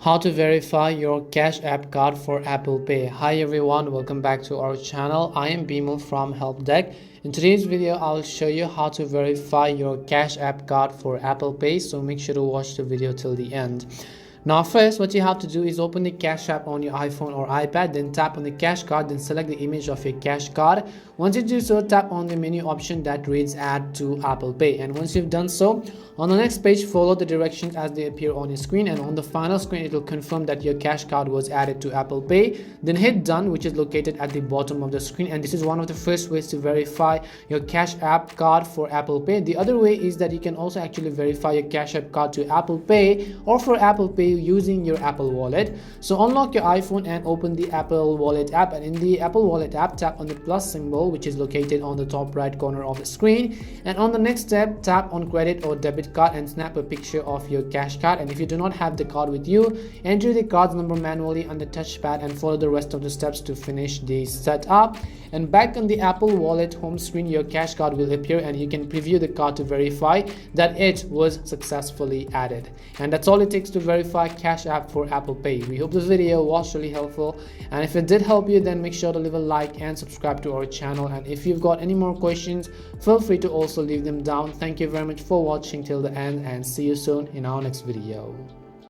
How to verify your Cash App card for Apple Pay. Hi everyone, welcome back to our channel. I am Bimal from Help Deck. In today's video, I'll show you how to verify your Cash App card for Apple Pay. So make sure to watch the video till the end. Now first, what you have to do is open the Cash App on your iPhone or iPad, then tap on the Cash Card, then select the image of your Cash Card. Once you do so, tap on the menu option that reads Add to Apple Pay, and once you've done so, on the next page, follow the directions as they appear on your screen, and on the final screen, it will confirm that your Cash Card was added to Apple Pay. Then hit Done, which is located at the bottom of the screen, and this is one of the first ways to verify your Cash App card for Apple Pay. The other way is that you can also actually verify your Cash App card to Apple Pay or for Apple Pay using your Apple Wallet. So unlock your iPhone and open the Apple Wallet app, and in the Apple Wallet app, tap on the plus symbol which is located on the top right corner of the screen, and on the next step, tap on credit or debit card and snap a picture of your Cash Card. And if you do not have the card with you, enter the card's number manually on the touchpad and follow the rest of the steps to finish the setup. And back on the Apple Wallet home screen, your Cash Card will appear and you can preview the card to verify that it was successfully added. And that's all it takes to verify Cash App for Apple Pay. We hope this video was really helpful, and if it did help you, then make sure to leave a like and subscribe to our channel. And if you've got any more questions, feel free to also leave them down. Thank you very much for watching till the end, and see you soon in our next video.